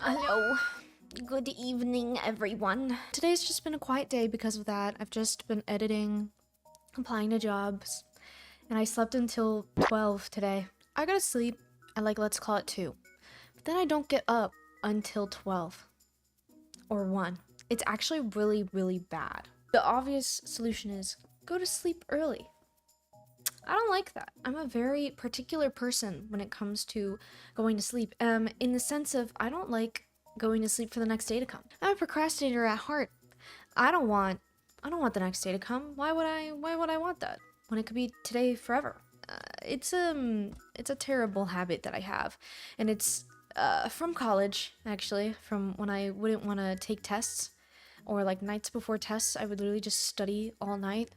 Hello. Good evening, everyone. Today's just been a quiet day because of that. I've just been editing, applying to jobs, and I slept until 12 today. I go to sleep at let's call it 2. But then I don't get up until 12 or 1. It's actually really, really bad. The obvious solution is go to sleep early. I don't like that. I'm a very particular person when it comes to going to sleep. In the sense of I don't like going to sleep for the next day to come. I'm a procrastinator at heart. I don't want the next day to come. Why would I want that when it could be today forever? It's a terrible habit that I have, and it's from college, actually, from when I wouldn't want to take tests, or like nights before tests, I would literally just study all night.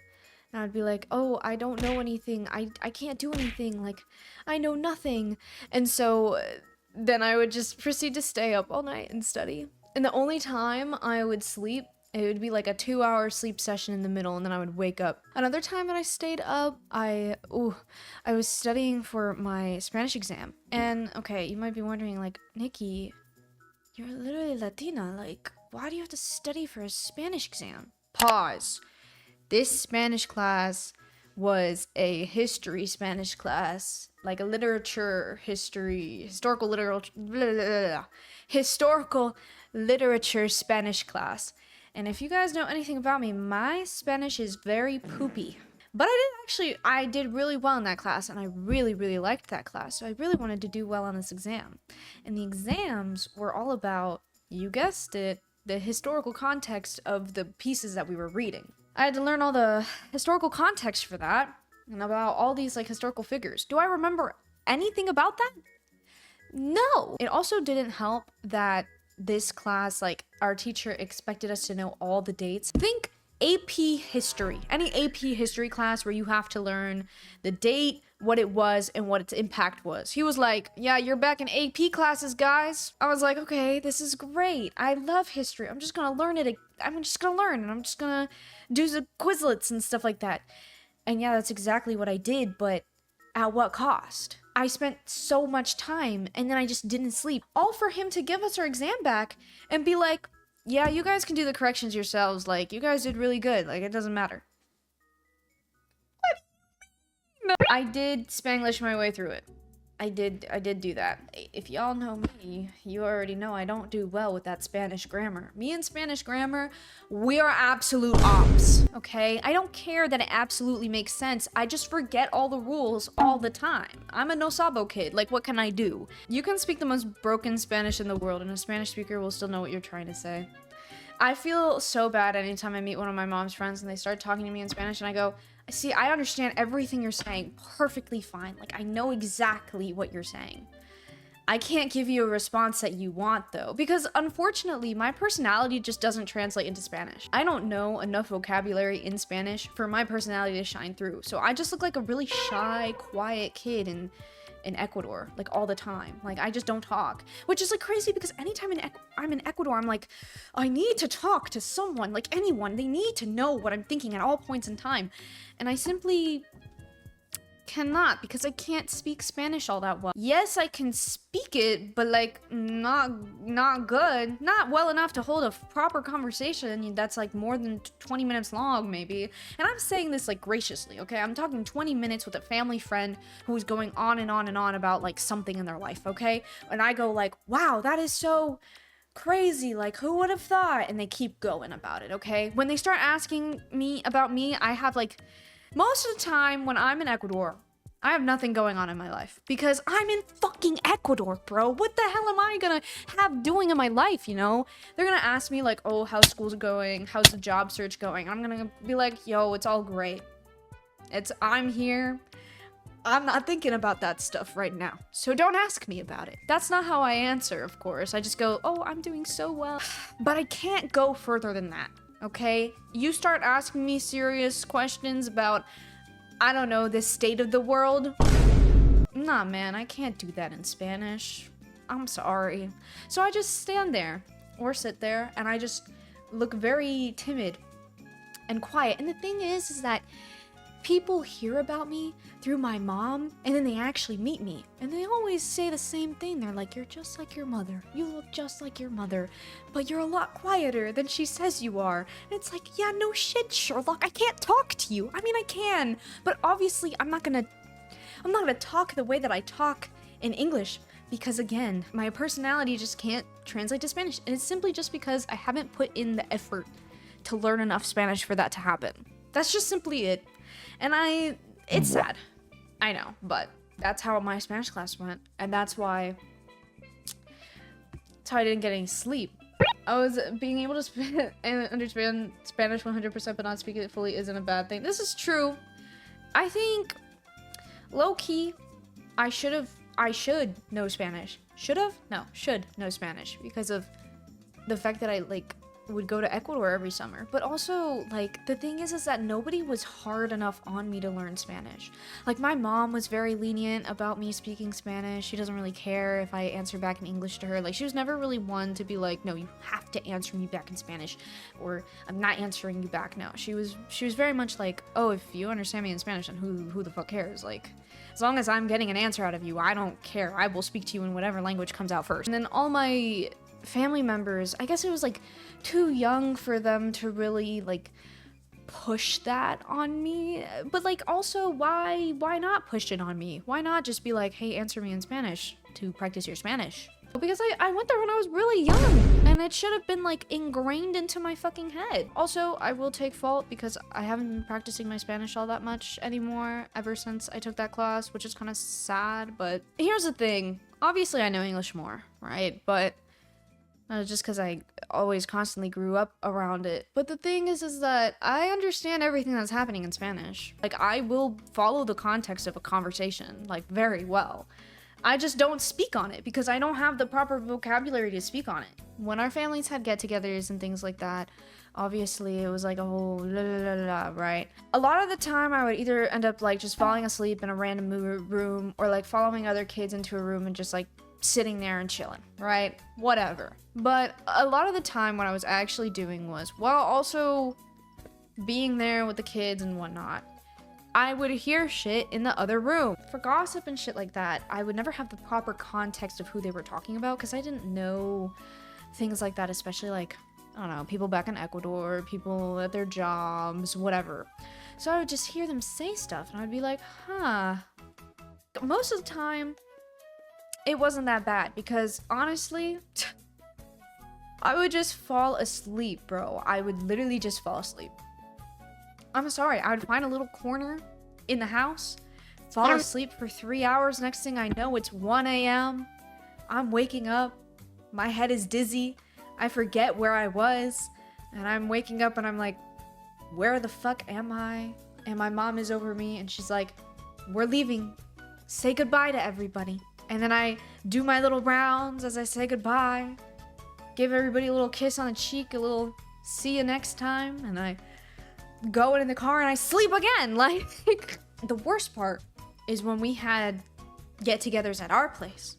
And I'd be like, oh, I don't know anything. I can't do anything. Like, I know nothing. And so then I would just proceed to stay up all night and study. And the only time I would sleep, it would be like a 2-hour sleep session in the middle, and then I would wake up. Another time that I stayed up, I was studying for my Spanish exam. And okay, you might be wondering, like, Nikki, you're literally Latina. Like, why do you have to study for a Spanish exam? Pause. This Spanish class was a history Spanish class, like a historical literature Spanish class. And if you guys know anything about me, my Spanish is very poopy. But I did really well in that class, and I really, really liked that class. So I really wanted to do well on this exam. And the exams were all about, you guessed it, the historical context of the pieces that we were reading. I had to learn all the historical context for that, and about all these like historical figures. Do I remember anything about that? No. It also didn't help that this class, like, our teacher expected us to know all the dates. Think AP history. Any AP history class where you have to learn the date, what it was, and what its impact was. He was like, yeah, you're back in AP classes, guys. I was like, okay, this is great. I love history. I'm just gonna learn it. I'm just gonna learn, and I'm just gonna do the Quizlets and stuff like that. And yeah, that's exactly what I did, but at what cost? I spent so much time, and then I just didn't sleep. All for him to give us our exam back and be like, yeah, you guys can do the corrections yourselves. Like, you guys did really good. Like, it doesn't matter. What? No. I did Spanglish my way through it. I did do that. If y'all know me, you already know I don't do well with that Spanish grammar. Me and Spanish grammar, we are absolute ops, okay? I don't care that it absolutely makes sense. I just forget all the rules all the time. I'm a NO SABO kid. Like, what can I do? You can speak the most broken Spanish in the world, and a Spanish speaker will still know what you're trying to say. I feel so bad anytime I meet one of my mom's friends and they start talking to me in Spanish, and I go, see, I understand everything you're saying perfectly fine. Like, I know exactly what you're saying. I can't give you a response that you want, though, because unfortunately, my personality just doesn't translate into Spanish. I don't know enough vocabulary in Spanish for my personality to shine through. So I just look like a really shy, quiet kid in Ecuador, like, all the time. Like, I just don't talk, which is like crazy because anytime I'm in Ecuador, I'm like, I need to talk to someone, like anyone. They need to know what I'm thinking at all points in time. And I simply cannot, because I can't speak Spanish all that well. Yes, I can speak it, but like not good. Not well enough to hold a proper conversation that's like more than 20 minutes long, maybe. And I'm saying this like graciously, okay? I'm talking 20 minutes with a family friend who's going on and on and on about like something in their life, okay? And I go like, wow, that is so crazy, like, who would have thought? And they keep going about it, okay? When they start asking me about me, I have like, most of the time when I'm in Ecuador, I have nothing going on in my life because I'm in fucking Ecuador, bro. What the hell am I gonna have doing in my life, you know? They're gonna ask me like, oh, how's school's going? How's the job search going? I'm gonna be like, yo, it's all great. I'm here. I'm not thinking about that stuff right now. So don't ask me about it. That's not how I answer, of course. I just go, oh, I'm doing so well. But I can't go further than that. Okay? You start asking me serious questions about, I don't know, the state of the world. Nah, man, I can't do that in Spanish. I'm sorry. So I just stand there or sit there and I just look very timid and quiet. And the thing is that people hear about me through my mom, and then they actually meet me, and they always say the same thing. They're like, you're just like your mother. You look just like your mother, but you're a lot quieter than she says you are. And it's like, yeah, no shit, Sherlock. I can't talk to you. I mean, I can, but obviously I'm not gonna talk the way that I talk in English, because again, my personality just can't translate to Spanish, and it's simply just because I haven't put in the effort to learn enough Spanish for that to happen. That's just simply it. And it's sad. I know, but that's how my Spanish class went, and that's why I didn't get any sleep. I was being able to speak and understand Spanish 100% but not speak it fully isn't a bad thing. This is true. I think low-key I should know Spanish. Should know Spanish because of the fact that I would go to Ecuador every summer. But also, the thing is that nobody was hard enough on me to learn Spanish. My mom was very lenient about me speaking Spanish. She doesn't really care if I answer back in English to her. She was never really one to be like, no, you have to answer me back in Spanish, or I'm not answering you back. No, she was very much like, oh, if you understand me in Spanish, then who the fuck cares? As long as I'm getting an answer out of you, I don't care. I will speak to you in whatever language comes out first. And then all my family members, I guess it was too young for them to really push that on me, but also why not push it on me? Why not just be like, hey, answer me in Spanish to practice your Spanish? Because I went there when I was really young, and it should have been ingrained into my fucking head. Also, I will take fault because I haven't been practicing my Spanish all that much anymore ever since I took that class, which is kind of sad. But here's the thing, obviously I know English more, right? But just because I always constantly grew up around it. But the thing is that I understand everything that's happening in Spanish. I will follow the context of a conversation, very well. I just don't speak on it because I don't have the proper vocabulary to speak on it. When our families had get-togethers and things like that, obviously it was a whole la la la la, right? A lot of the time I would either end up just falling asleep in a random room, or following other kids into a room and just sitting there and chilling, right? Whatever. But a lot of the time what I was actually doing was, while also being there with the kids and whatnot, I would hear shit in the other room. For gossip and shit like that, I would never have the proper context of who they were talking about because I didn't know things like that, especially I don't know, people back in Ecuador, people at their jobs, whatever. So I would just hear them say stuff and I'd be like, huh. Most of the time, it wasn't that bad because honestly, I would just fall asleep, bro. I would literally just fall asleep. I'm sorry, I would find a little corner in the house, fall asleep for 3 hours. Next thing I know, it's 1 a.m. I'm waking up. My head is dizzy. I forget where I was. And I'm waking up and I'm like, where the fuck am I? And my mom is over me and she's like, we're leaving. Say goodbye to everybody. And then I do my little rounds as I say goodbye. Give everybody a little kiss on the cheek, a little see you next time. And I go in the car and I sleep again. The worst part is when we had get-togethers at our place,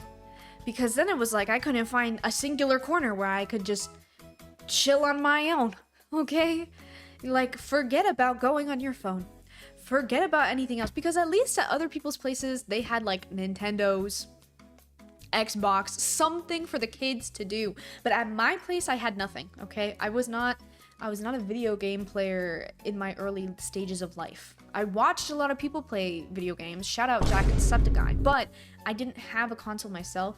because then it was I couldn't find a singular corner where I could just chill on my own. Okay, forget about going on your phone, forget about anything else, because at least at other people's places they had Nintendos, Xbox, something for the kids to do. But at my place I had nothing. Okay, I was not a video game player in my early stages of life. I watched a lot of people play video games. Shout out Jacksepticeye. But I didn't have a console myself.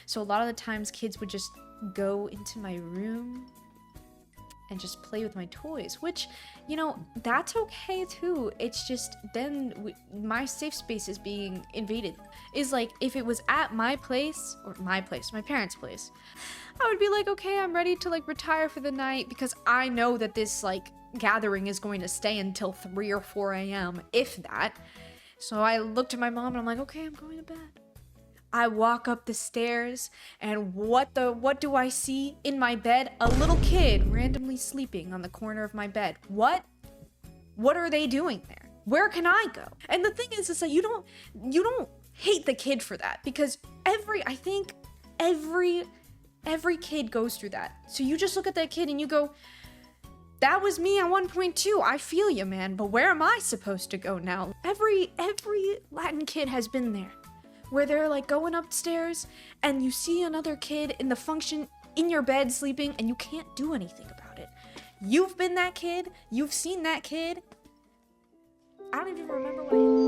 So a lot of the times kids would just go into my room and just play with my toys, which, that's okay too. It's just then my safe space is being invaded. Is if it was at my place, or my parents' place, I would be okay, I'm ready to retire for the night because I know that this gathering is going to stay until 3 or 4 a.m. if that. So I looked at my mom and I'm like, okay, I'm going to bed. I walk up the stairs and what do I see in my bed? A little kid randomly sleeping on the corner of my bed. What are they doing there? Where can I go? And the thing is that you don't hate the kid for that, because I think every kid goes through that. So you just look at that kid and you go, That was me at 1.2. I feel you, man. But where am I supposed to go now? Every Latin kid has been there, where they're like going upstairs and you see another kid in the function in your bed sleeping and you can't do anything about it. You've been that kid. You've seen that kid. I don't even remember what I